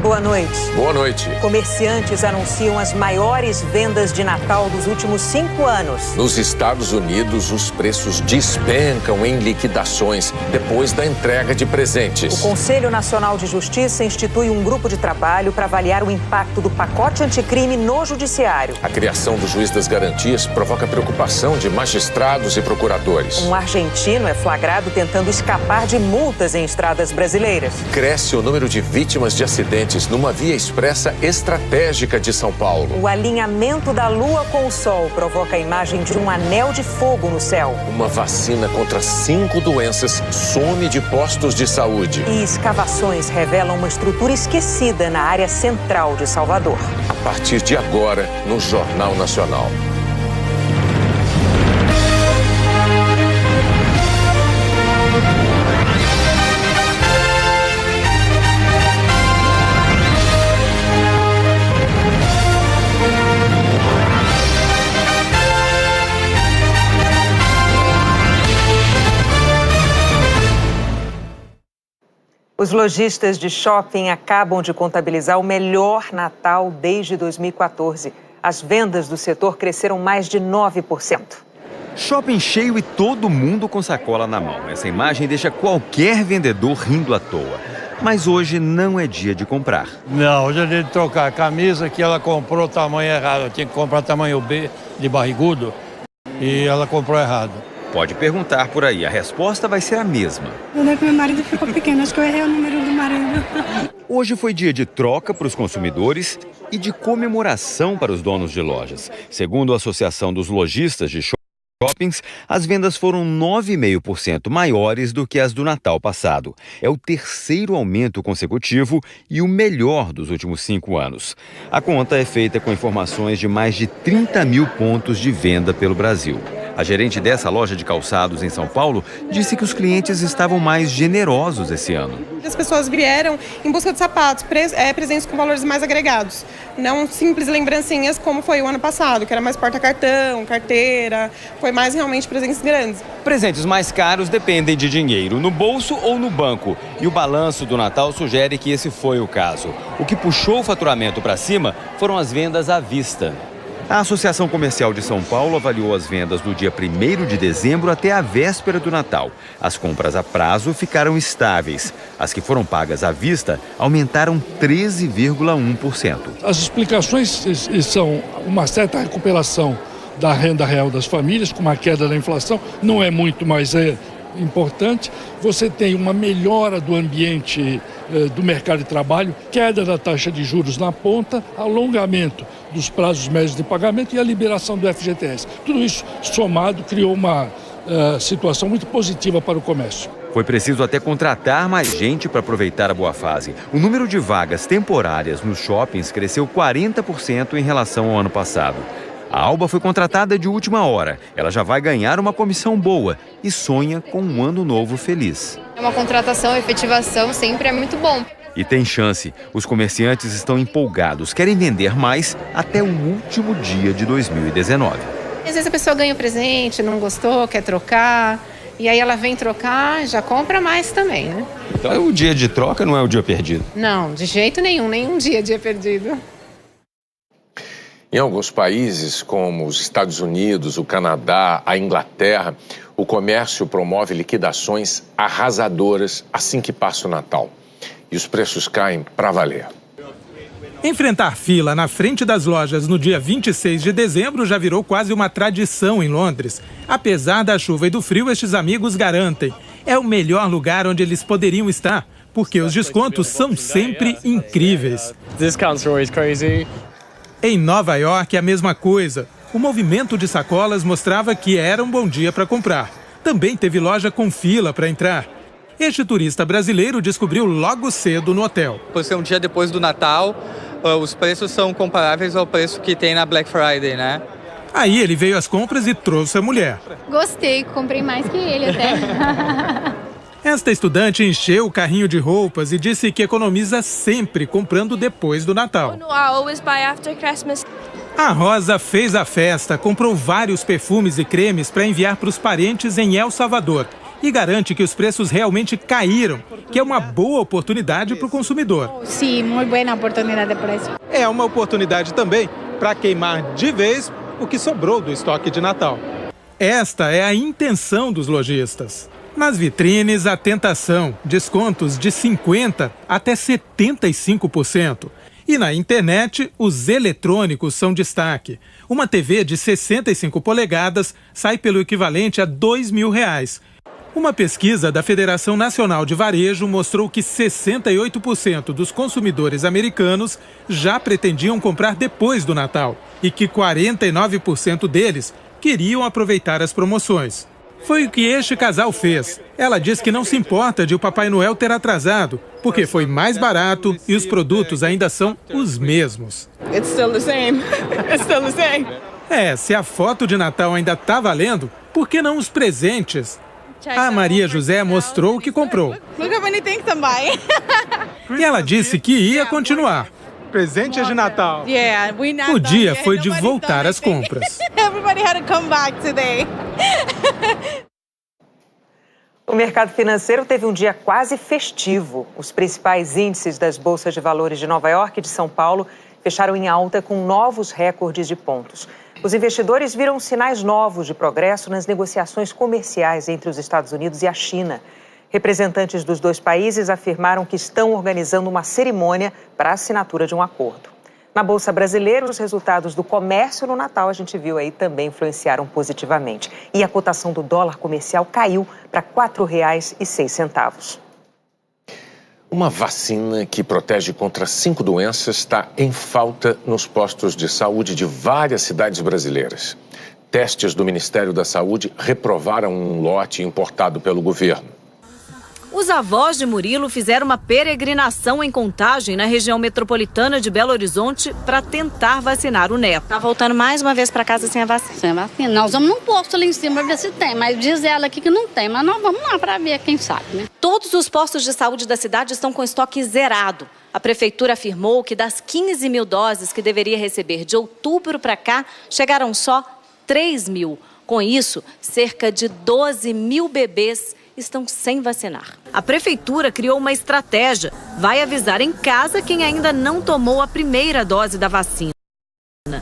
Boa noite. Boa noite. Comerciantes anunciam as maiores vendas de Natal dos últimos 5 anos. Nos Estados Unidos, os preços despencam em liquidações depois da entrega de presentes. O Conselho Nacional de Justiça institui um grupo de trabalho para avaliar o impacto do pacote anticrime no judiciário. A criação do juiz das garantias provoca preocupação de magistrados e procuradores. Um argentino é flagrado tentando escapar de multas em estradas brasileiras. Cresce o número de vítimas de acidentes numa via expressa estratégica de São Paulo. O alinhamento da Lua com o Sol provoca a imagem de um anel de fogo no céu. Uma vacina contra 5 doenças some de postos de saúde. E escavações revelam uma estrutura esquecida na área central de Salvador. A partir de agora, no Jornal Nacional. Os lojistas de shopping acabam de contabilizar o melhor Natal desde 2014. As vendas do setor cresceram mais de 9%. Shopping cheio e todo mundo com sacola na mão. Essa imagem deixa qualquer vendedor rindo à toa. Mas hoje não é dia de comprar. Não, hoje é dia de trocar. A camisa que ela comprou tamanho errado. Eu tinha que comprar tamanho B, de barrigudo, e ela comprou errado. Pode perguntar por aí, a resposta vai ser a mesma. O meu marido ficou pequeno, acho que eu errei o número do marido. Hoje foi dia de troca para os consumidores e de comemoração para os donos de lojas. Segundo a Associação dos Lojistas de Shoppings, as vendas foram 9,5% maiores do que as do Natal passado. É o terceiro aumento consecutivo e o melhor dos últimos 5 anos. A conta é feita com informações de mais de 30 mil pontos de venda pelo Brasil. A gerente dessa loja de calçados em São Paulo disse que os clientes estavam mais generosos esse ano. As pessoas vieram em busca de sapatos, presentes com valores mais agregados. Não simples lembrancinhas como foi o ano passado, que era mais porta-cartão, carteira, foi mais realmente presentes grandes. Presentes mais caros dependem de dinheiro, no bolso ou no banco. E o balanço do Natal sugere que esse foi o caso. O que puxou o faturamento para cima foram as vendas à vista. A Associação Comercial de São Paulo avaliou as vendas do dia 1º de dezembro até a véspera do Natal. As compras a prazo ficaram estáveis. As que foram pagas à vista aumentaram 13,1%. As explicações são uma certa recuperação da renda real das famílias, com uma queda da inflação, não é muito, mas é importante. Você tem uma melhora do ambiente do mercado de trabalho, queda da taxa de juros na ponta, alongamento dos prazos médios de pagamento e a liberação do FGTS. Tudo isso somado criou uma situação muito positiva para o comércio. Foi preciso até contratar mais gente para aproveitar a boa fase. O número de vagas temporárias nos shoppings cresceu 40% em relação ao ano passado. A Alba foi contratada de última hora. Ela já vai ganhar uma comissão boa e sonha com um ano novo feliz. É uma contratação, efetivação sempre é muito bom. E tem chance. Os comerciantes estão empolgados, querem vender mais até o último dia de 2019. Às vezes a pessoa ganha o presente, não gostou, quer trocar. E aí ela vem trocar, já compra mais também, né? Então o dia de troca não é o dia perdido? Não, de jeito nenhum, nenhum dia perdido. Em alguns países, como os Estados Unidos, o Canadá, a Inglaterra, o comércio promove liquidações arrasadoras assim que passa o Natal. E os preços caem para valer. Enfrentar fila na frente das lojas no dia 26 de dezembro já virou quase uma tradição em Londres. Apesar da chuva e do frio, estes amigos garantem. É o melhor lugar onde eles poderiam estar, porque os descontos são sempre incríveis. Discounts are always crazy. Em Nova York, a mesma coisa. O movimento de sacolas mostrava que era um bom dia para comprar. Também teve loja com fila para entrar. Este turista brasileiro descobriu logo cedo no hotel. Por ser um dia depois do Natal, os preços são comparáveis ao preço que tem na Black Friday, né? Aí ele veio às compras e trouxe a mulher. Gostei, comprei mais que ele até. Esta estudante encheu o carrinho de roupas e disse que economiza sempre comprando depois do Natal. A Rosa fez a festa, comprou vários perfumes e cremes para enviar para os parentes em El Salvador. e garante que os preços realmente caíram, que é uma boa oportunidade para o consumidor. Sim, muito boa oportunidade de preço. É uma oportunidade também para queimar de vez o que sobrou do estoque de Natal. Esta é a intenção dos lojistas. Nas vitrines, a tentação, descontos de 50% até 75%. E na internet, os eletrônicos são destaque. Uma TV de 65 polegadas sai pelo equivalente a R$2.000. Uma pesquisa da Federação Nacional de Varejo mostrou que 68% dos consumidores americanos já pretendiam comprar depois do Natal e que 49% deles queriam aproveitar as promoções. Foi o que este casal fez. Ela diz que não se importa de o Papai Noel ter atrasado, porque foi mais barato e os produtos ainda são os mesmos. It's still the same. It's still the same. Se a foto de Natal ainda está valendo, por que não os presentes? A Maria José mostrou o que comprou. Look how many things I'm buying. E ela disse que ia continuar. Presentes de Natal. O dia foi de voltar às compras. Everybody had to come back today. O mercado financeiro teve um dia quase festivo. Os principais índices das bolsas de valores de Nova York e de São Paulo fecharam em alta com novos recordes de pontos. Os investidores viram sinais novos de progresso nas negociações comerciais entre os Estados Unidos e a China. Representantes dos dois países afirmaram que estão organizando uma cerimônia para a assinatura de um acordo. Na Bolsa Brasileira, os resultados do comércio no Natal, a gente viu aí, também influenciaram positivamente. E a cotação do dólar comercial caiu para R$ 4,06. Uma vacina que protege contra 5 doenças está em falta nos postos de saúde de várias cidades brasileiras. Testes do Ministério da Saúde reprovaram um lote importado pelo governo. Os avós de Murilo fizeram uma peregrinação em Contagem, na região metropolitana de Belo Horizonte, para tentar vacinar o neto. Tá voltando mais uma vez para casa sem a vacina. Sem a vacina. Nós vamos num posto ali em cima para ver se tem, mas diz ela aqui que não tem. Mas nós vamos lá para ver, quem sabe, né? Todos os postos de saúde da cidade estão com estoque zerado. A prefeitura afirmou que das 15 mil doses que deveria receber de outubro para cá, chegaram só 3 mil. Com isso, cerca de 12 mil bebês estão sem vacinar. A prefeitura criou uma estratégia. Vai avisar em casa quem ainda não tomou a primeira dose da vacina.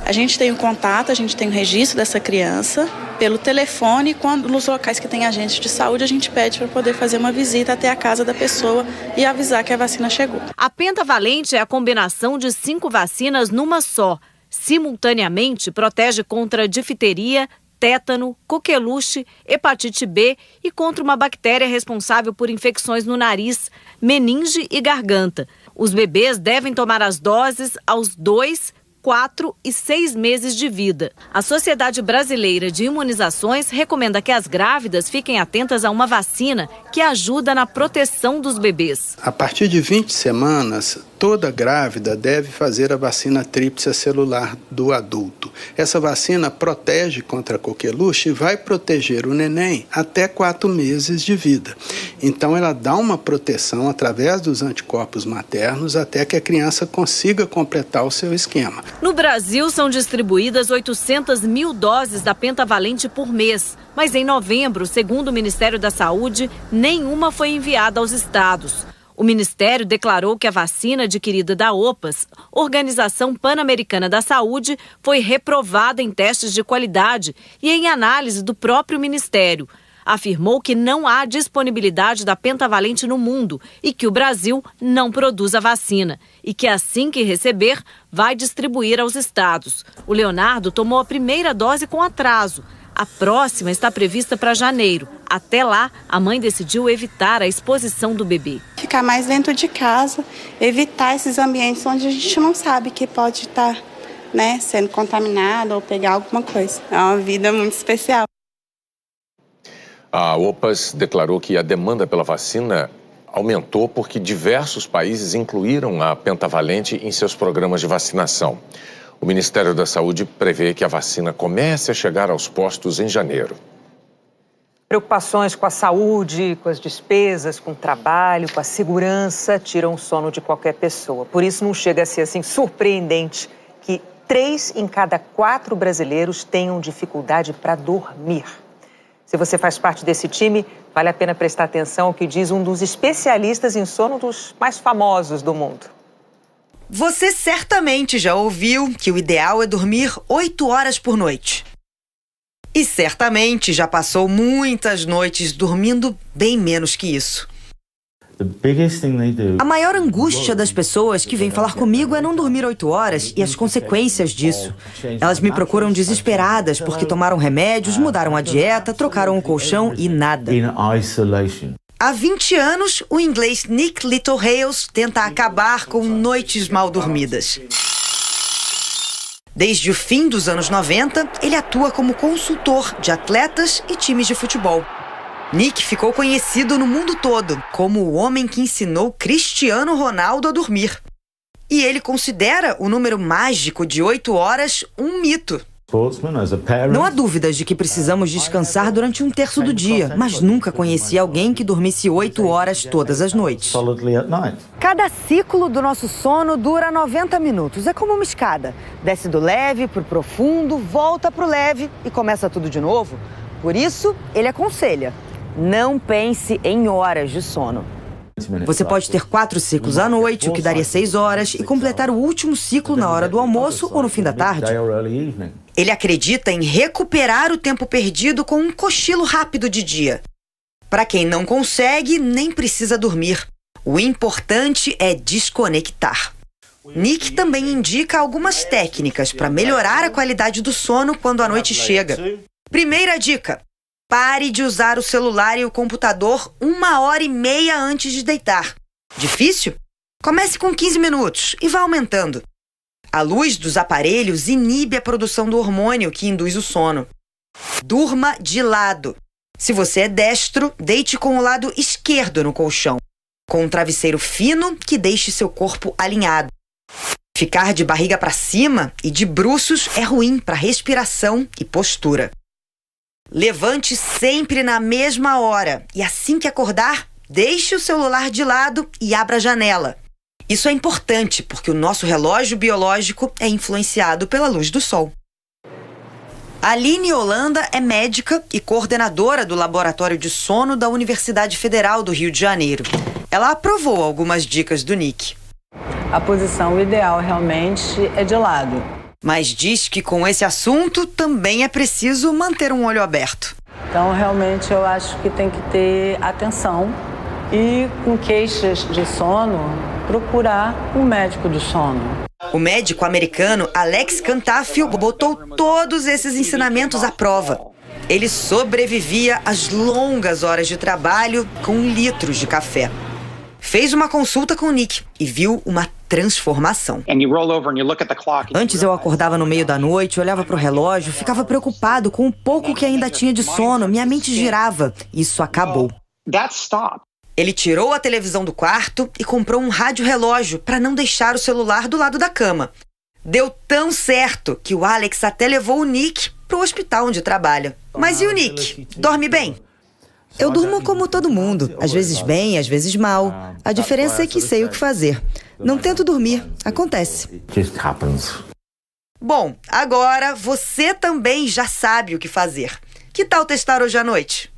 A gente tem o contato, a gente tem o registro dessa criança pelo telefone. Nos locais que tem agente de saúde, a gente pede para poder fazer uma visita até a casa da pessoa e avisar que a vacina chegou. A pentavalente é a combinação de 5 vacinas numa só. Simultaneamente, protege contra difteria, tétano, coqueluche, hepatite B e contra uma bactéria responsável por infecções no nariz, meninge e garganta. Os bebês devem tomar as doses aos 2, 4 e 6 meses de vida. A Sociedade Brasileira de Imunizações recomenda que as grávidas fiquem atentas a uma vacina que ajuda na proteção dos bebês. A partir de 20 semanas, toda grávida deve fazer a vacina tríplice celular do adulto. Essa vacina protege contra a coqueluche e vai proteger o neném até 4 meses de vida. Então, ela dá uma proteção através dos anticorpos maternos até que a criança consiga completar o seu esquema. No Brasil, são distribuídas 800 mil doses da pentavalente por mês. Mas em novembro, segundo o Ministério da Saúde, nenhuma foi enviada aos estados. O Ministério declarou que a vacina adquirida da OPAS, Organização Pan-Americana da Saúde, foi reprovada em testes de qualidade e em análise do próprio Ministério. Afirmou que não há disponibilidade da pentavalente no mundo e que o Brasil não produz a vacina e que assim que receber, vai distribuir aos estados. O Leonardo tomou a primeira dose com atraso. A próxima está prevista para janeiro. Até lá, a mãe decidiu evitar a exposição do bebê. Ficar mais dentro de casa, evitar esses ambientes onde a gente não sabe que pode estar, sendo contaminado ou pegar alguma coisa. É uma vida muito especial. A OPAS declarou que a demanda pela vacina aumentou porque diversos países incluíram a pentavalente em seus programas de vacinação. O Ministério da Saúde prevê que a vacina comece a chegar aos postos em janeiro. Preocupações com a saúde, com as despesas, com o trabalho, com a segurança, tiram o sono de qualquer pessoa. Por isso não chega a ser assim surpreendente que 3 em cada 4 brasileiros tenham dificuldade para dormir. Se você faz parte desse time, vale a pena prestar atenção ao que diz um dos especialistas em sono dos mais famosos do mundo. Você certamente já ouviu que o ideal é dormir 8 horas por noite. E certamente já passou muitas noites dormindo bem menos que isso. A maior angústia das pessoas que vêm falar comigo é não dormir 8 horas e as consequências disso. Elas me procuram desesperadas porque tomaram remédios, mudaram a dieta, trocaram o colchão e nada. Há 20 anos, o inglês Nick Littlehales tenta acabar com noites mal dormidas. Desde o fim dos anos 90, ele atua como consultor de atletas e times de futebol. Nick ficou conhecido no mundo todo como o homem que ensinou Cristiano Ronaldo a dormir. E ele considera o número mágico de 8 horas um mito. Não há dúvidas de que precisamos descansar durante 1/3 do dia, mas nunca conheci alguém que dormisse 8 horas todas as noites. Cada ciclo do nosso sono dura 90 minutos. É como uma escada. Desce do leve pro profundo, volta pro leve e começa tudo de novo. Por isso, ele aconselha: não pense em horas de sono. Você pode ter 4 ciclos à noite, o que daria 6 horas, e completar o último ciclo na hora do almoço ou no fim da tarde. Ele acredita em recuperar o tempo perdido com um cochilo rápido de dia. Para quem não consegue, nem precisa dormir. O importante é desconectar. Nick também indica algumas técnicas para melhorar a qualidade do sono quando a noite chega. Primeira dica: pare de usar o celular e o computador 1h30 antes de deitar. Difícil? Comece com 15 minutos e vá aumentando. A luz dos aparelhos inibe a produção do hormônio que induz o sono. Durma de lado. Se você é destro, deite com o lado esquerdo no colchão, com um travesseiro fino que deixe seu corpo alinhado. Ficar de barriga para cima e de bruços é ruim para respiração e postura. Levante sempre na mesma hora e assim que acordar, deixe o celular de lado e abra a janela. Isso é importante porque o nosso relógio biológico é influenciado pela luz do sol. Aline Holanda é médica e coordenadora do Laboratório de Sono da Universidade Federal do Rio de Janeiro. Ela aprovou algumas dicas do Nick. A posição ideal realmente é de lado. Mas diz que com esse assunto também é preciso manter um olho aberto. Então, realmente, eu acho que tem que ter atenção e, com queixas de sono, procurar um médico do sono. O médico americano Alex Cantafio botou todos esses ensinamentos à prova. Ele sobrevivia às longas horas de trabalho com litros de café. Fez uma consulta com o Nick e viu uma transformação. Antes eu acordava no meio da noite, olhava para o relógio, ficava preocupado com o pouco que ainda tinha de sono, minha mente girava. Isso acabou. Ele tirou a televisão do quarto e comprou um rádio-relógio para não deixar o celular do lado da cama. Deu tão certo que o Alex até levou o Nick para o hospital onde trabalha. Mas e o Nick? Dorme bem? Eu durmo como todo mundo, às vezes bem, às vezes mal. A diferença é que sei o que fazer. Não tento dormir, acontece. Bom, agora você também já sabe o que fazer. Que tal testar hoje à noite?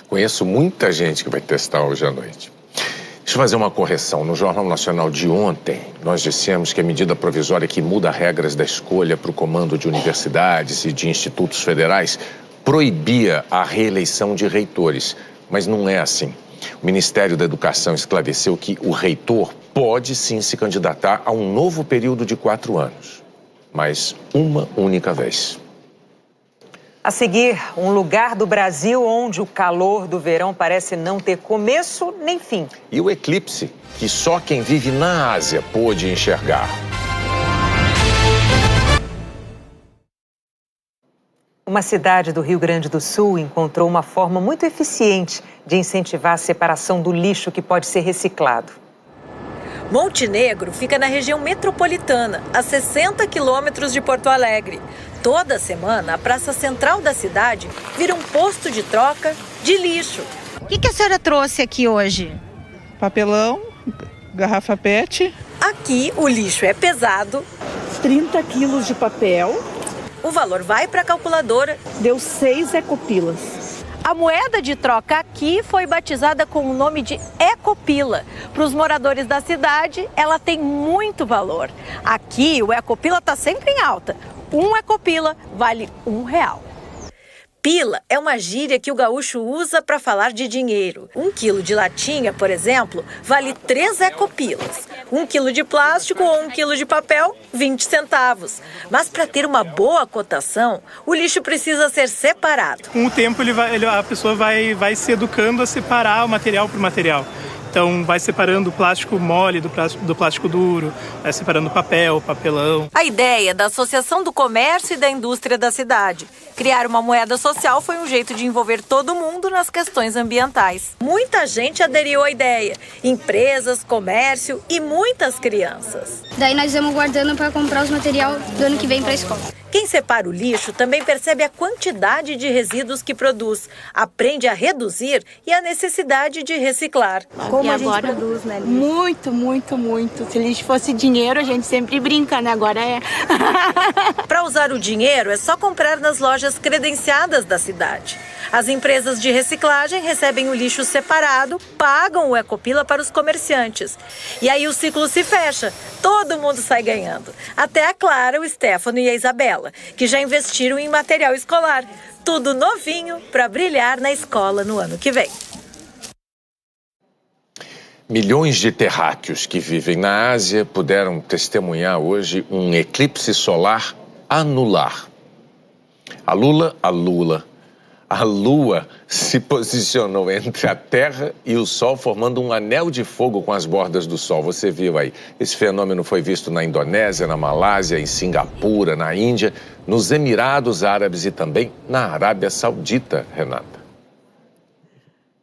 Conheço muita gente que vai testar hoje à noite. Deixa eu fazer uma correção. No Jornal Nacional de ontem, nós dissemos que a medida provisória que muda regras da escolha para o comando de universidades e de institutos federais proibia a reeleição de reitores, mas não é assim. O Ministério da Educação esclareceu que o reitor pode sim se candidatar a um novo período de 4 anos, mas uma única vez. A seguir, um lugar do Brasil onde o calor do verão parece não ter começo nem fim. E o eclipse, que só quem vive na Ásia pôde enxergar. Uma cidade do Rio Grande do Sul encontrou uma forma muito eficiente de incentivar a separação do lixo que pode ser reciclado. Montenegro fica na região metropolitana, a 60 quilômetros de Porto Alegre. Toda semana, a praça central da cidade vira um posto de troca de lixo. O que a senhora trouxe aqui hoje? Papelão, garrafa PET. Aqui, o lixo é pesado. 30 quilos de papel. O valor vai para a calculadora. Deu 6 ecopilas. A moeda de troca aqui foi batizada com o nome de Ecopila. Para os moradores da cidade, ela tem muito valor. Aqui, o Ecopila está sempre em alta. 1 Ecopila vale R$1. Pila é uma gíria que o gaúcho usa para falar de dinheiro. 1 quilo de latinha, por exemplo, vale 3 ecopilas. 1 quilo de plástico ou 1 quilo de papel, 20 centavos. Mas para ter uma boa cotação, o lixo precisa ser separado. Com o tempo, a pessoa vai se educando a separar o material por material. Então, vai separando o plástico mole do plástico duro, vai separando papel, papelão. A ideia da Associação do Comércio e da Indústria da cidade. Criar uma moeda social foi um jeito de envolver todo mundo nas questões ambientais. Muita gente aderiu à ideia. Empresas, comércio e muitas crianças. Daí nós vamos guardando para comprar os materiais do ano que vem para a escola. Quem separa o lixo também percebe a quantidade de resíduos que produz, aprende a reduzir e a necessidade de reciclar. Como a gente produz, né? Muito, muito, muito. Se lixo fosse dinheiro, a gente sempre brinca, né? Agora é. Para usar o dinheiro, é só comprar nas lojas credenciadas da cidade. As empresas de reciclagem recebem o lixo separado, pagam o Ecopila para os comerciantes. E aí o ciclo se fecha, todo mundo sai ganhando. Até a Clara, o Stefano e a Isabela, que já investiram em material escolar. Tudo novinho para brilhar na escola no ano que vem. Milhões de terráqueos que vivem na Ásia puderam testemunhar hoje um eclipse solar anular. A Lua se posicionou entre a Terra e o Sol, formando um anel de fogo com as bordas do Sol. Você viu aí. Esse fenômeno foi visto na Indonésia, na Malásia, em Singapura, na Índia, nos Emirados Árabes e também na Arábia Saudita, Renata.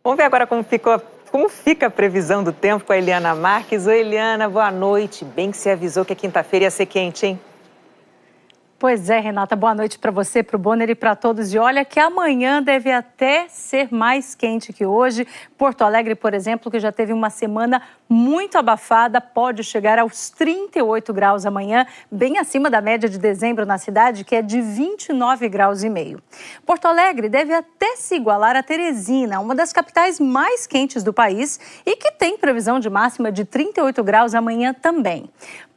Vamos ver agora como fica a previsão do tempo com a Eliana Marques. Oi, Eliana, boa noite. Bem que você avisou que a quinta-feira ia ser quente, hein? Pois é, Renata, boa noite para você, para o Bonner e para todos. E olha que amanhã deve até ser mais quente que hoje. Porto Alegre, por exemplo, que já teve uma semana muito abafada, pode chegar aos 38 graus amanhã, bem acima da média de dezembro na cidade, que é de 29,5 graus. Porto Alegre deve até se igualar a Teresina, uma das capitais mais quentes do país e que tem previsão de máxima de 38 graus amanhã também.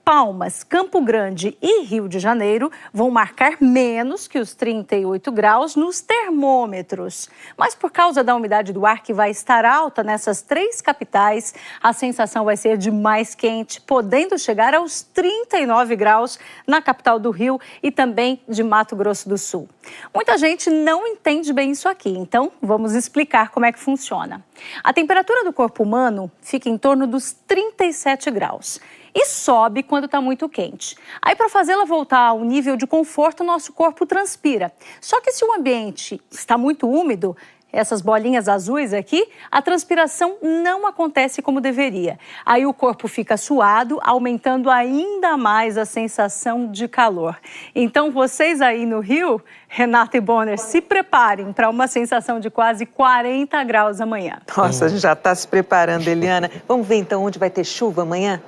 Palmas, Campo Grande e Rio de Janeiro vão marcar menos que os 38 graus nos termômetros. Mas por causa da umidade do ar que vai estar alta nessas 3 capitais, a sensação vai ser de mais quente, podendo chegar aos 39 graus na capital do Rio e também de Mato Grosso do Sul. Muita gente não entende bem isso aqui, então vamos explicar como é que funciona. A temperatura do corpo humano fica em torno dos 37 graus. E sobe quando está muito quente. Aí, para fazê-la voltar ao nível de conforto, o nosso corpo transpira. Só que se o ambiente está muito úmido, essas bolinhas azuis aqui, a transpiração não acontece como deveria. Aí o corpo fica suado, aumentando ainda mais a sensação de calor. Então, vocês aí no Rio, Renata e Bonner, se preparem para uma sensação de quase 40 graus amanhã. Nossa, a gente já está se preparando, Eliana. Vamos ver então onde vai ter chuva amanhã?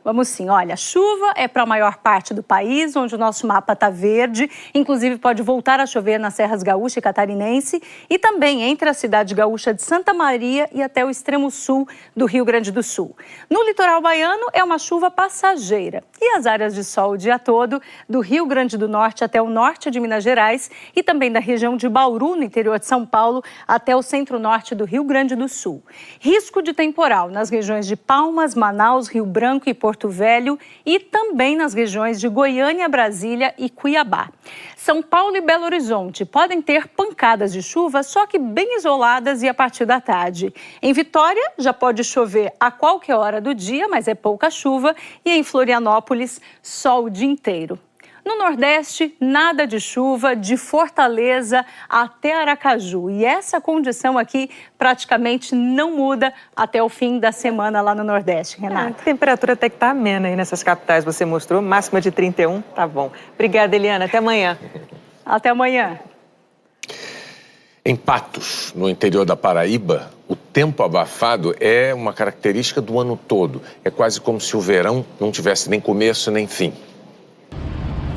Vamos sim, olha, chuva é para a maior parte do país, onde o nosso mapa está verde, inclusive pode voltar a chover nas serras gaúcha e catarinense e também entre a cidade gaúcha de Santa Maria e até o extremo sul do Rio Grande do Sul. No litoral baiano é uma chuva passageira e as áreas de sol o dia todo, do Rio Grande do Norte até o norte de Minas Gerais e também da região de Bauru, no interior de São Paulo, até o centro-norte do Rio Grande do Sul. Risco de temporal nas regiões de Palmas, Manaus, Rio Branco e Porto Velho e também nas regiões de Goiânia, Brasília e Cuiabá. São Paulo e Belo Horizonte podem ter pancadas de chuva, só que bem isoladas e a partir da tarde. Em Vitória já pode chover a qualquer hora do dia, mas é pouca chuva. E em Florianópolis, sol o dia inteiro. No Nordeste, nada de chuva, de Fortaleza até Aracaju. E essa condição aqui praticamente não muda até o fim da semana lá no Nordeste, Renata. A temperatura até que está amena aí nessas capitais, você mostrou, máxima de 31, tá bom. Obrigada, Eliana, até amanhã. Até amanhã. Em Patos, no interior da Paraíba, o tempo abafado é uma característica do ano todo. É quase como se o verão não tivesse nem começo nem fim.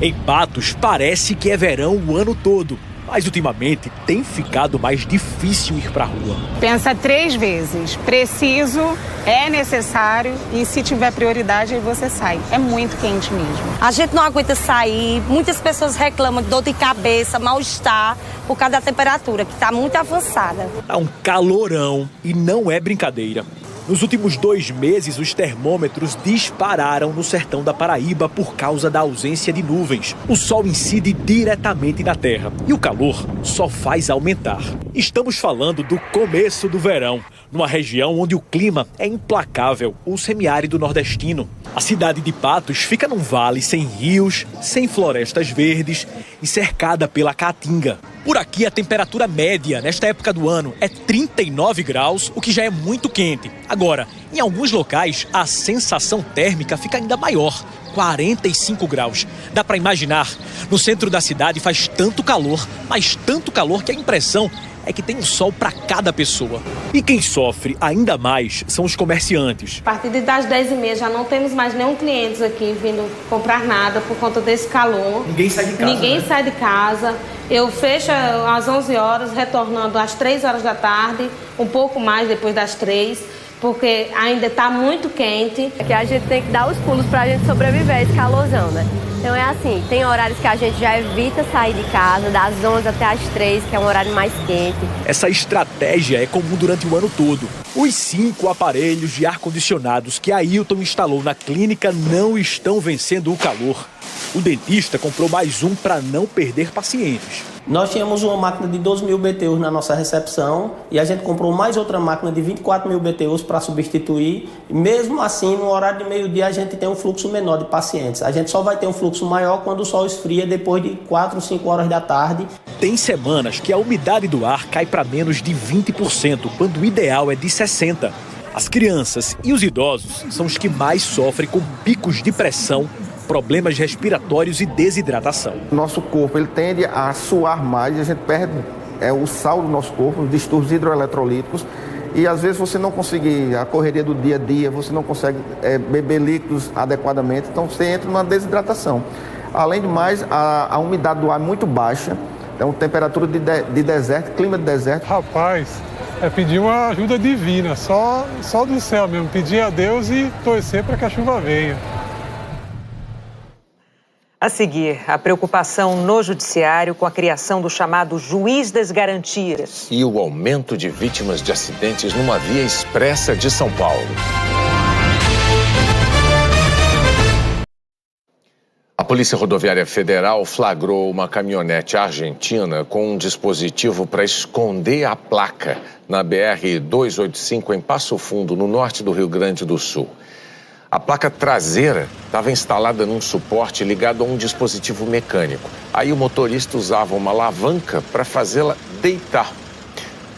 Em Patos, parece que é verão o ano todo, mas ultimamente tem ficado mais difícil ir pra rua. Pensa 3 vezes. Preciso, é necessário e se tiver prioridade aí você sai. É muito quente mesmo. A gente não aguenta sair, muitas pessoas reclamam de dor de cabeça, mal-estar por causa da temperatura, que está muito avançada. Tá um calorão e não é brincadeira. Nos últimos 2 meses, os termômetros dispararam no sertão da Paraíba por causa da ausência de nuvens. O sol incide diretamente na terra e o calor só faz aumentar. Estamos falando do começo do verão, numa região onde o clima é implacável, o semiárido nordestino. A cidade de Patos fica num vale sem rios, sem florestas verdes e cercada pela caatinga. Por aqui, a temperatura média nesta época do ano é 39 graus, o que já é muito quente. Agora, em alguns locais, a sensação térmica fica ainda maior, 45 graus. Dá para imaginar, no centro da cidade faz tanto calor, mas tanto calor que a impressão é que tem um sol para cada pessoa. E quem sofre ainda mais são os comerciantes. A partir das 10h30 já não temos mais nenhum cliente aqui vindo comprar nada por conta desse calor. Ninguém sai de casa. Ninguém sai de casa. Eu fecho às 11 horas, retornando às 3 horas da tarde, um pouco mais depois das 3, porque ainda está muito quente. Aqui a gente tem que dar os pulos para a gente sobreviver a esse calorzão, né? Então é assim, tem horários que a gente já evita sair de casa, das 11 até as 3, que é um horário mais quente. Essa estratégia é comum durante o ano todo. Os 5 aparelhos de ar-condicionados que a Ailton instalou na clínica não estão vencendo o calor. O dentista comprou mais um para não perder pacientes. Nós tínhamos uma máquina de 12.000 BTUs na nossa recepção e a gente comprou mais outra máquina de 24.000 BTUs para substituir. E mesmo assim, no horário de meio-dia, a gente tem um fluxo menor de pacientes. A gente só vai ter um fluxo maior quando o sol esfria depois de 4 ou 5 horas da tarde. Tem semanas que a umidade do ar cai para menos de 20%, quando o ideal é de 60%. As crianças e os idosos são os que mais sofrem com picos de pressão, problemas respiratórios e desidratação. Nosso corpo ele tende a suar mais e a gente perde o sal do nosso corpo, os distúrbios hidroeletrolíticos, e às vezes você não consegue a correria do dia a dia, você não consegue beber líquidos adequadamente, então você entra numa desidratação. Além de mais, a umidade do ar é muito baixa, então temperatura de deserto, clima de deserto. Rapaz, é pedir uma ajuda divina, só do céu mesmo, pedir a Deus e torcer para que a chuva venha. A seguir, a preocupação no judiciário com a criação do chamado juiz das garantias. E o aumento de vítimas de acidentes numa via expressa de São Paulo. A Polícia Rodoviária Federal flagrou uma caminhonete argentina com um dispositivo para esconder a placa na BR-285 em Passo Fundo, no norte do Rio Grande do Sul. A placa traseira estava instalada num suporte ligado a um dispositivo mecânico. Aí o motorista usava uma alavanca para fazê-la deitar.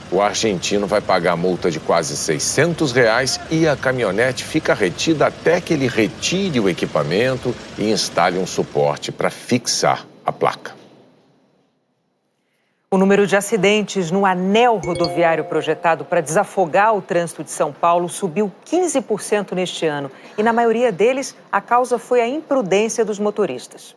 O argentino vai pagar a multa de quase R$600 e a caminhonete fica retida até que ele retire o equipamento e instale um suporte para fixar a placa. O número de acidentes no anel rodoviário projetado para desafogar o trânsito de São Paulo subiu 15% neste ano. E na maioria deles, a causa foi a imprudência dos motoristas.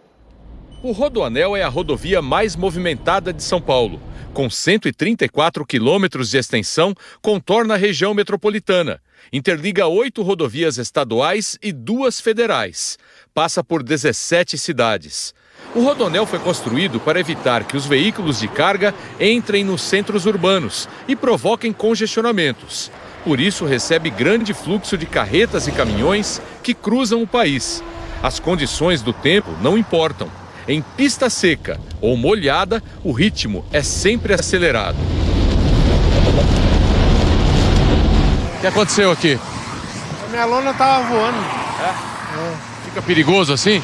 O Rodoanel é a rodovia mais movimentada de São Paulo. Com 134 quilômetros de extensão, contorna a região metropolitana. Interliga 8 rodovias estaduais e 2 federais. Passa por 17 cidades. O Rodoanel foi construído para evitar que os veículos de carga entrem nos centros urbanos e provoquem congestionamentos. Por isso, recebe grande fluxo de carretas e caminhões que cruzam o país. As condições do tempo não importam. Em pista seca ou molhada, o ritmo é sempre acelerado. O que aconteceu aqui? A minha lona estava voando. Fica perigoso assim?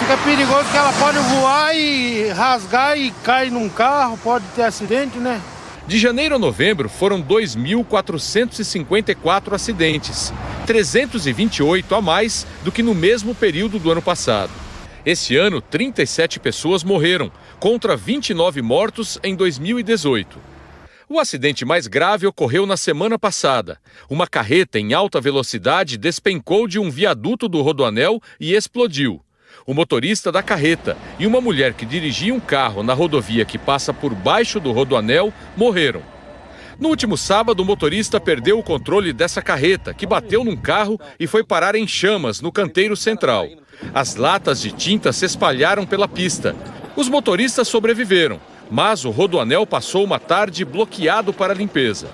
Fica perigoso porque ela pode voar e rasgar e cair num carro, pode ter acidente, né? De janeiro a novembro foram 2.454 acidentes, 328 a mais do que no mesmo período do ano passado. Esse ano, 37 pessoas morreram, contra 29 mortos em 2018. O acidente mais grave ocorreu na semana passada. Uma carreta em alta velocidade despencou de um viaduto do Rodoanel e explodiu. o motorista da carreta e uma mulher que dirigia um carro na rodovia que passa por baixo do Rodoanel morreram. No último sábado, o motorista perdeu o controle dessa carreta, que bateu num carro e foi parar em chamas no canteiro central. As latas de tinta se espalharam pela pista. Os motoristas sobreviveram, mas o Rodoanel passou uma tarde bloqueado para limpeza.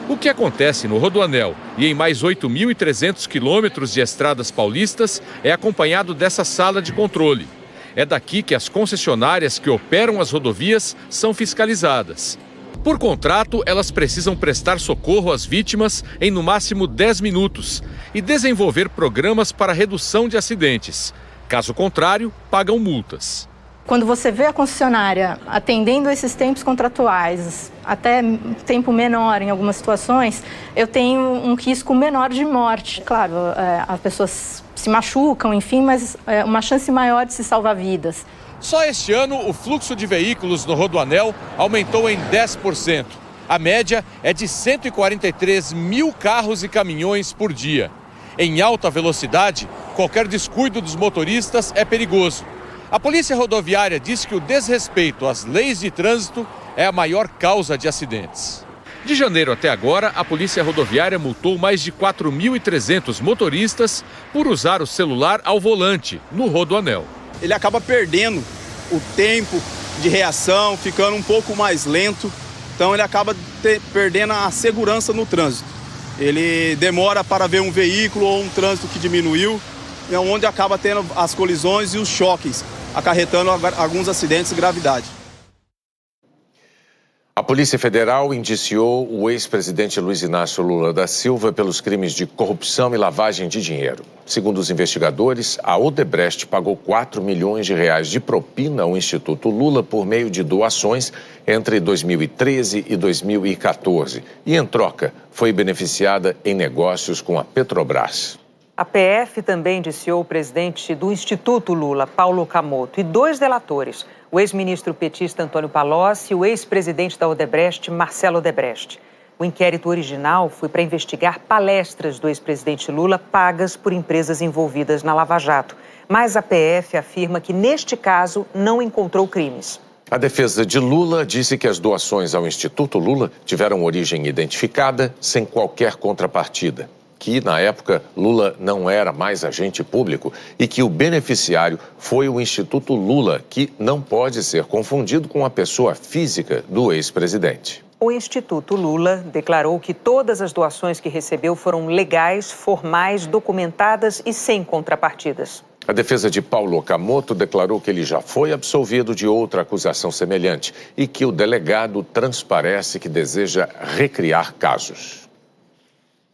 O que acontece no Rodoanel e em mais 8.300 quilômetros de estradas paulistas é acompanhado dessa sala de controle. É daqui que as concessionárias que operam as rodovias são fiscalizadas. Por contrato, elas precisam prestar socorro às vítimas em no máximo 10 minutos e desenvolver programas para redução de acidentes. Caso contrário, pagam multas. Quando você vê a concessionária atendendo esses tempos contratuais, até tempo menor em algumas situações, eu tenho um risco menor de morte. Claro, as pessoas se machucam, enfim, mas é uma chance maior de se salvar vidas. Só este ano, o fluxo de veículos no Rodoanel aumentou em 10%. A média é de 143 mil carros e caminhões por dia. Em alta velocidade, qualquer descuido dos motoristas é perigoso. A Polícia Rodoviária diz que o desrespeito às leis de trânsito é a maior causa de acidentes. De janeiro até agora, a Polícia Rodoviária multou mais de 4.300 motoristas por usar o celular ao volante no Rodoanel. Ele acaba perdendo o tempo de reação, ficando um pouco mais lento, então ele acaba perdendo a segurança no trânsito. Ele demora para ver um veículo ou um trânsito que diminuiu, onde acaba tendo as colisões e os choques, acarretando alguns acidentes de gravidade. A Polícia Federal indiciou o ex-presidente Luiz Inácio Lula da Silva pelos crimes de corrupção e lavagem de dinheiro. Segundo os investigadores, a Odebrecht pagou 4 milhões de reais de propina ao Instituto Lula por meio de doações entre 2013 e 2014. E, em troca, foi beneficiada em negócios com a Petrobras. A PF também indiciou o presidente do Instituto Lula, Paulo Okamoto, e 2 delatores, o ex-ministro petista Antônio Palocci e o ex-presidente da Odebrecht, Marcelo Odebrecht. O inquérito original foi para investigar palestras do ex-presidente Lula pagas por empresas envolvidas na Lava Jato. Mas a PF afirma que, neste caso, não encontrou crimes. A defesa de Lula disse que as doações ao Instituto Lula tiveram origem identificada sem qualquer contrapartida. Que, na época, Lula não era mais agente público e que o beneficiário foi o Instituto Lula, que não pode ser confundido com a pessoa física do ex-presidente. O Instituto Lula declarou que todas as doações que recebeu foram legais, formais, documentadas e sem contrapartidas. A defesa de Paulo Okamoto declarou que ele já foi absolvido de outra acusação semelhante e que o delegado transparece que deseja recriar casos.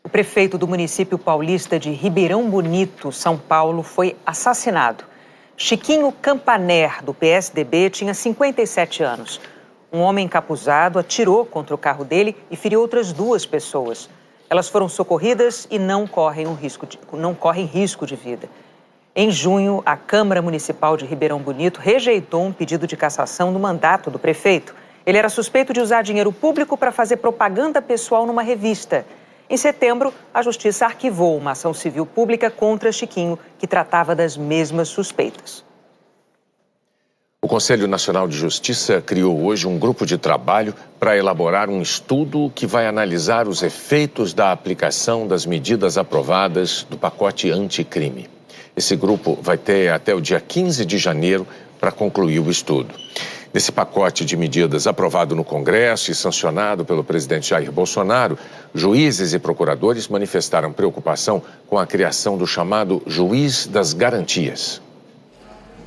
O prefeito do município paulista de Ribeirão Bonito, São Paulo, foi assassinado. Chiquinho Campaner, do PSDB, tinha 57 anos. Um homem encapuzado atirou contra o carro dele e feriu outras 2 pessoas. Elas foram socorridas e não correm risco de vida. Em junho, a Câmara Municipal de Ribeirão Bonito rejeitou um pedido de cassação do mandato do prefeito. Ele era suspeito de usar dinheiro público para fazer propaganda pessoal numa revista. Em setembro, a Justiça arquivou uma ação civil pública contra Chiquinho, que tratava das mesmas suspeitas. O Conselho Nacional de Justiça criou hoje um grupo de trabalho para elaborar um estudo que vai analisar os efeitos da aplicação das medidas aprovadas do pacote anticrime. Esse grupo vai ter até o dia 15 de janeiro para concluir o estudo. Nesse pacote de medidas aprovado no Congresso e sancionado pelo presidente Jair Bolsonaro, juízes e procuradores manifestaram preocupação com a criação do chamado Juiz das Garantias.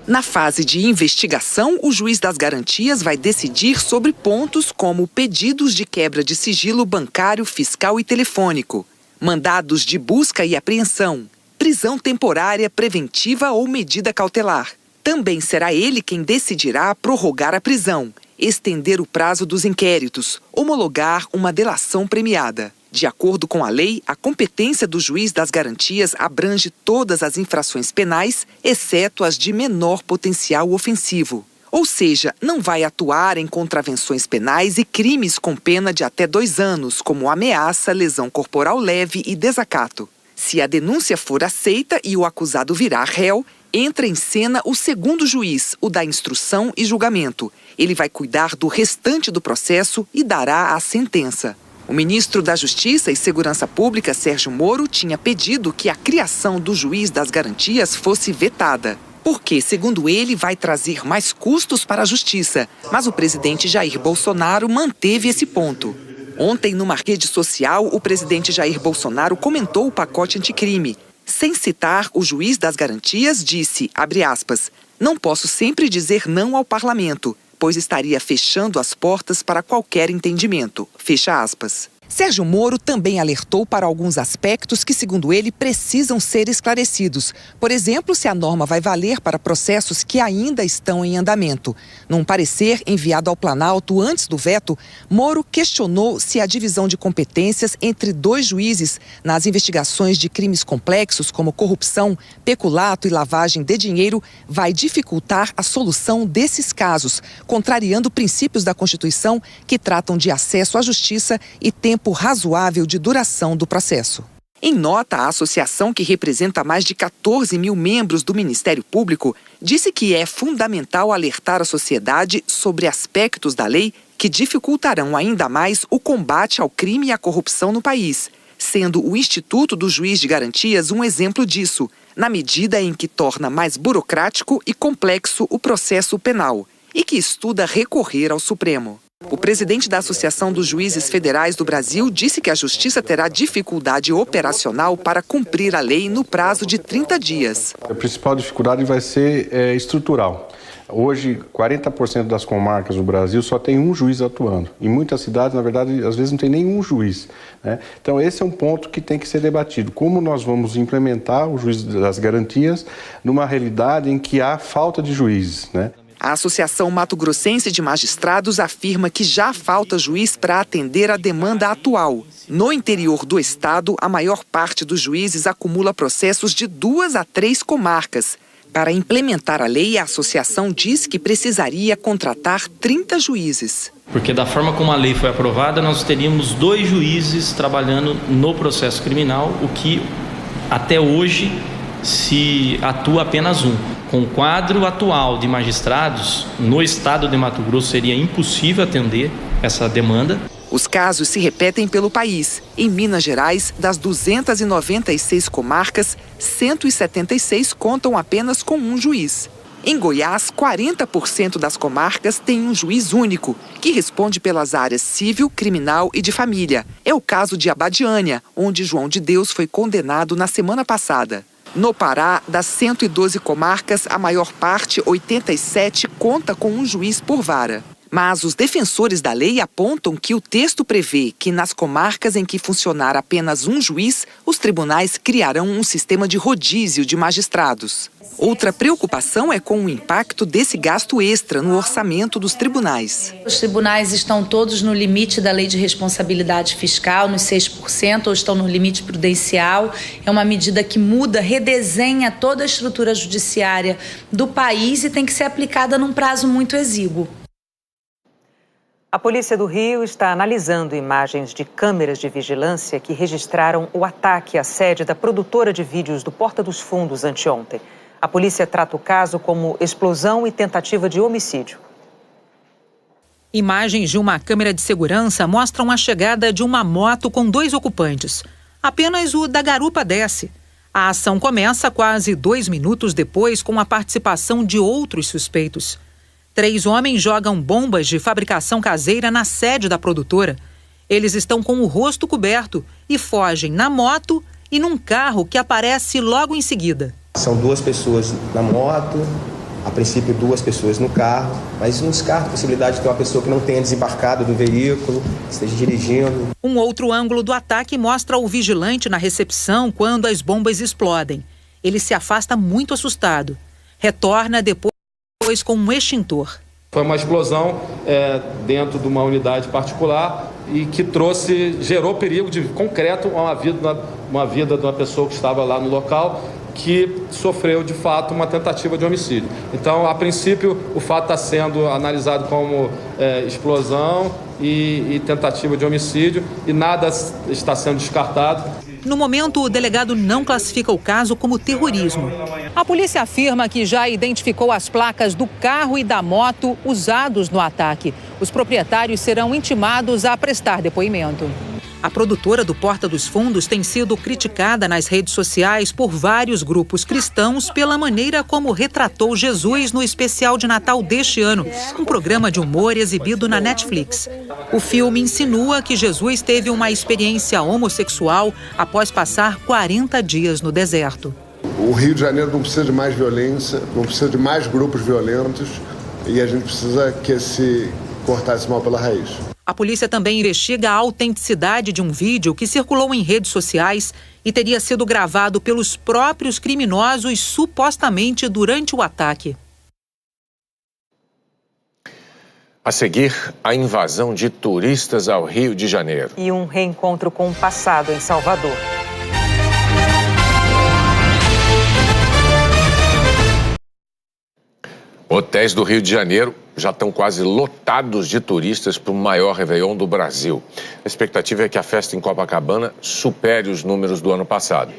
Na fase de investigação, o Juiz das Garantias vai decidir sobre pontos como pedidos de quebra de sigilo bancário, fiscal e telefônico, mandados de busca e apreensão, prisão temporária, preventiva ou medida cautelar. Também será ele quem decidirá prorrogar a prisão, estender o prazo dos inquéritos, homologar uma delação premiada. De acordo com a lei, a competência do Juiz das Garantias abrange todas as infrações penais, exceto as de menor potencial ofensivo. Ou seja, não vai atuar em contravenções penais e crimes com pena de até 2 anos, como ameaça, lesão corporal leve e desacato. Se a denúncia for aceita e o acusado virar réu, entra em cena o segundo juiz, o da instrução e julgamento. Ele vai cuidar do restante do processo e dará a sentença. O ministro da Justiça e Segurança Pública, Sérgio Moro, tinha pedido que a criação do juiz das garantias fosse vetada. Porque, segundo ele, vai trazer mais custos para a Justiça. Mas o presidente Jair Bolsonaro manteve esse ponto. Ontem, numa rede social, o presidente Jair Bolsonaro comentou o pacote anticrime. Sem citar o juiz das garantias, disse, abre aspas, não posso sempre dizer não ao parlamento, pois estaria fechando as portas para qualquer entendimento. Fecha aspas. Sérgio Moro também alertou para alguns aspectos que, segundo ele, precisam ser esclarecidos. Por exemplo, se a norma vai valer para processos que ainda estão em andamento. Num parecer enviado ao Planalto antes do veto, Moro questionou se a divisão de competências entre 2 juízes nas investigações de crimes complexos como corrupção, peculato e lavagem de dinheiro vai dificultar a solução desses casos, contrariando princípios da Constituição que tratam de acesso à justiça e tempo razoável de duração do processo. Em nota, a associação, que representa mais de 14 mil membros do Ministério Público, disse que é fundamental alertar a sociedade sobre aspectos da lei que dificultarão ainda mais o combate ao crime e à corrupção no país, sendo o Instituto do Juiz de Garantias um exemplo disso, na medida em que torna mais burocrático e complexo o processo penal e que estuda recorrer ao Supremo. O presidente da Associação dos Juízes Federais do Brasil disse que a Justiça terá dificuldade operacional para cumprir a lei no prazo de 30 dias. A principal dificuldade vai ser estrutural. Hoje, 40% das comarcas do Brasil só tem um juiz atuando. Em muitas cidades, na verdade, às vezes não tem nenhum juiz, né? Então, esse é um ponto que tem que ser debatido. Como nós vamos implementar o juiz das garantias numa realidade em que há falta de juízes, né? A Associação Mato Grossense de Magistrados afirma que já falta juiz para atender a demanda atual. No interior do estado, a maior parte dos juízes acumula processos de 2 a 3 comarcas. Para implementar a lei, a associação diz que precisaria contratar 30 juízes. Porque da forma como a lei foi aprovada, nós teríamos 2 juízes trabalhando no processo criminal, o que até hoje se atua apenas um. Com o quadro atual de magistrados, no estado de Mato Grosso seria impossível atender essa demanda. Os casos se repetem pelo país. Em Minas Gerais, das 296 comarcas, 176 contam apenas com um juiz. Em Goiás, 40% das comarcas têm um juiz único, que responde pelas áreas civil, criminal e de família. É o caso de Abadiânia, onde João de Deus foi condenado na semana passada. No Pará, das 112 comarcas, a maior parte, 87, conta com um juiz por vara. Mas os defensores da lei apontam que o texto prevê que nas comarcas em que funcionar apenas um juiz, os tribunais criarão um sistema de rodízio de magistrados. Outra preocupação é com o impacto desse gasto extra no orçamento dos tribunais. Os tribunais estão todos no limite da lei de responsabilidade fiscal, nos 6%, ou estão no limite prudencial. É uma medida que muda, redesenha toda a estrutura judiciária do país e tem que ser aplicada num prazo muito exíguo. A Polícia do Rio está analisando imagens de câmeras de vigilância que registraram o ataque à sede da produtora de vídeos do Porta dos Fundos anteontem. A polícia trata o caso como explosão e tentativa de homicídio. Imagens de uma câmera de segurança mostram a chegada de uma moto com 2 ocupantes. Apenas o da garupa desce. A ação começa quase 2 minutos depois com a participação de outros suspeitos. 3 homens jogam bombas de fabricação caseira na sede da produtora. Eles estão com o rosto coberto e fogem na moto e num carro que aparece logo em seguida. São 2 pessoas na moto, a princípio 2 pessoas no carro, mas não descarta a possibilidade de ter uma pessoa que não tenha desembarcado do veículo, esteja dirigindo. Um outro ângulo do ataque mostra o vigilante na recepção quando as bombas explodem. Ele se afasta muito assustado. Retorna depois com um extintor. Foi uma explosão dentro de uma unidade particular e que gerou perigo de concreto a uma vida de uma pessoa que estava lá no local, que sofreu, de fato, uma tentativa de homicídio. Então, a princípio, o fato está sendo analisado como explosão e tentativa de homicídio e nada está sendo descartado. No momento, o delegado não classifica o caso como terrorismo. A polícia afirma que já identificou as placas do carro e da moto usados no ataque. Os proprietários serão intimados a prestar depoimento. A produtora do Porta dos Fundos tem sido criticada nas redes sociais por vários grupos cristãos pela maneira como retratou Jesus no especial de Natal deste ano, um programa de humor exibido na Netflix. O filme insinua que Jesus teve uma experiência homossexual após passar 40 dias no deserto. O Rio de Janeiro não precisa de mais violência, não precisa de mais grupos violentos e a gente precisa cortar esse mal pela raiz. A polícia também investiga a autenticidade de um vídeo que circulou em redes sociais e teria sido gravado pelos próprios criminosos supostamente durante o ataque. A seguir, a invasão de turistas ao Rio de Janeiro. E um reencontro com o passado em Salvador. Hotéis do Rio de Janeiro já estão quase lotados de turistas para o maior Réveillon do Brasil. A expectativa é que a festa em Copacabana supere os números do ano passado.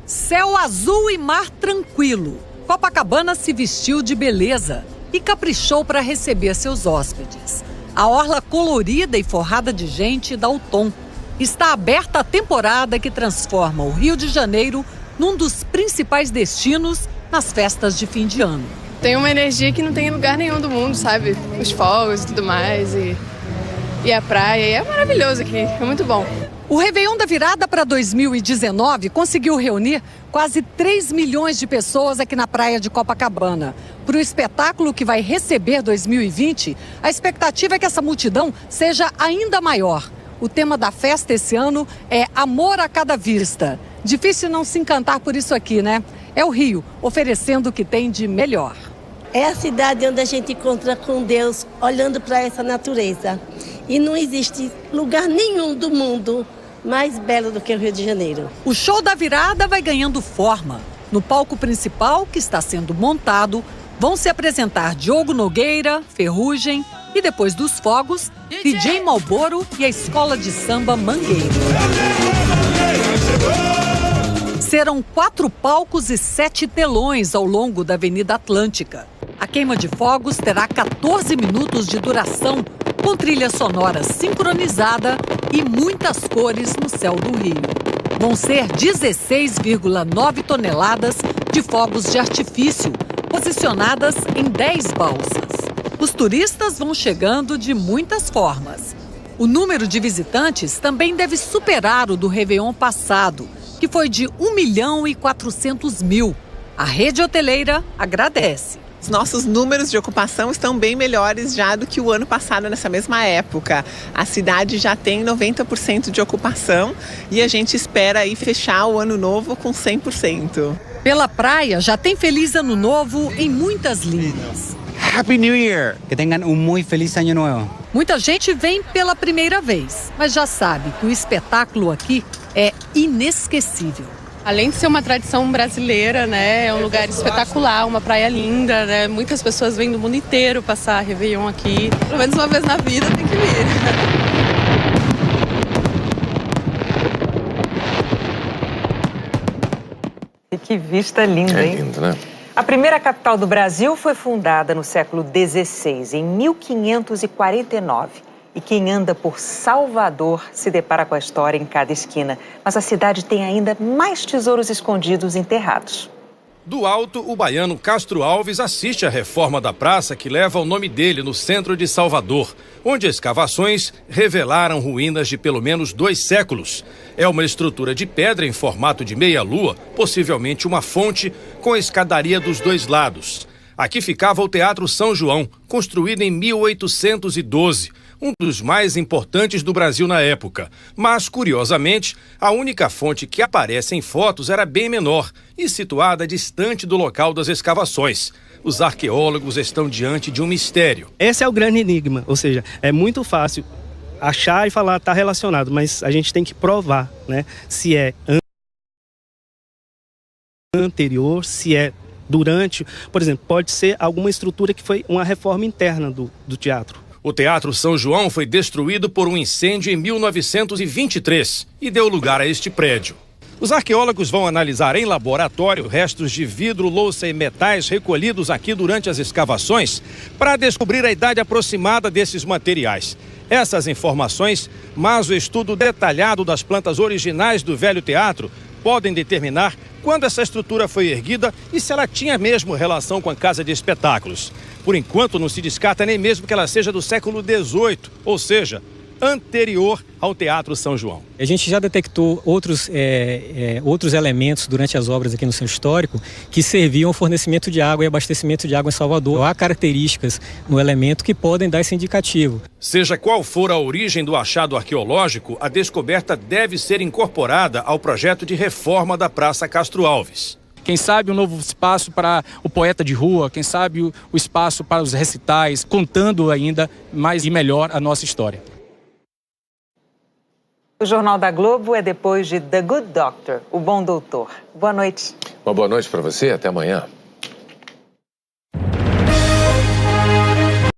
Céu azul e mar tranquilo. Copacabana se vestiu de beleza e caprichou para receber seus hóspedes. A orla colorida e forrada de gente dá o tom. Está aberta a temporada que transforma o Rio de Janeiro num dos principais destinos nas festas de fim de ano. Tem uma energia que não tem em lugar nenhum do mundo, sabe? Os fogos e tudo mais, e a praia. E é maravilhoso aqui, é muito bom. O Réveillon da virada para 2019 conseguiu reunir quase 3 milhões de pessoas aqui na praia de Copacabana. Para o espetáculo que vai receber 2020, a expectativa é que essa multidão seja ainda maior. O tema da festa esse ano é Amor a Cada Vista. Difícil não se encantar por isso aqui, né? É o Rio, oferecendo o que tem de melhor. É a cidade onde a gente encontra com Deus, olhando para essa natureza. E não existe lugar nenhum do mundo mais belo do que o Rio de Janeiro. O show da virada vai ganhando forma. No palco principal, que está sendo montado, vão se apresentar Diogo Nogueira, Ferrugem e, depois dos fogos, DJ Malboro e a escola de samba Mangueira. Serão 4 palcos e 7 telões ao longo da Avenida Atlântica. A queima de fogos terá 14 minutos de duração, com trilha sonora sincronizada e muitas cores no céu do Rio. Vão ser 16,9 toneladas de fogos de artifício, posicionadas em 10 balsas. Os turistas vão chegando de muitas formas. O número de visitantes também deve superar o do Réveillon passado, que foi de 1.400.000. A rede hoteleira agradece. Os nossos números de ocupação estão bem melhores já do que o ano passado nessa mesma época. A cidade já tem 90% de ocupação e a gente espera aí fechar o ano novo com 100%. Pela praia já tem Feliz Ano Novo em muitas linhas. Happy New Year! Que tenham muito feliz ano novo. Muita gente vem pela primeira vez, mas já sabe que o espetáculo aqui é inesquecível. Além de ser uma tradição brasileira, né, é um lugar espetacular, uma praia linda, né? Muitas pessoas vêm do mundo inteiro passar Réveillon aqui. Pelo menos uma vez na vida tem que vir. E que vista linda, hein? É lindo, né? A primeira capital do Brasil foi fundada no século XVI, em 1549. E quem anda por Salvador se depara com a história em cada esquina. Mas a cidade tem ainda mais tesouros escondidos enterrados. Do alto, o baiano Castro Alves assiste à reforma da praça que leva o nome dele no centro de Salvador, onde escavações revelaram ruínas de pelo menos 2 séculos. É uma estrutura de pedra em formato de meia-lua, possivelmente uma fonte, com escadaria dos 2 lados. Aqui ficava o Teatro São João, construído em 1812. Um dos mais importantes do Brasil na época. Mas, curiosamente, a única fonte que aparece em fotos era bem menor e situada distante do local das escavações. Os arqueólogos estão diante de um mistério. Esse é o grande enigma, ou seja, é muito fácil achar e falar está relacionado, mas a gente tem que provar, né? Se é anterior, se é durante, por exemplo, pode ser alguma estrutura que foi uma reforma interna do teatro. O Teatro São João foi destruído por um incêndio em 1923 e deu lugar a este prédio. Os arqueólogos vão analisar em laboratório restos de vidro, louça e metais recolhidos aqui durante as escavações para descobrir a idade aproximada desses materiais. Essas informações, mais o estudo detalhado das plantas originais do velho teatro, podem determinar quando essa estrutura foi erguida e se ela tinha mesmo relação com a casa de espetáculos. Por enquanto, não se descarta nem mesmo que ela seja do século XVIII, ou seja, anterior ao Teatro São João. A gente já detectou outros elementos durante as obras aqui no Centro Histórico que serviam ao fornecimento de água e abastecimento de água em Salvador. Há características no elemento que podem dar esse indicativo. Seja qual for a origem do achado arqueológico, a descoberta deve ser incorporada ao projeto de reforma da Praça Castro Alves. Quem sabe um novo espaço para o poeta de rua, quem sabe o espaço para os recitais, contando ainda mais e melhor a nossa história. O Jornal da Globo é depois de The Good Doctor, o Bom Doutor. Boa noite. Uma boa noite para você, até amanhã.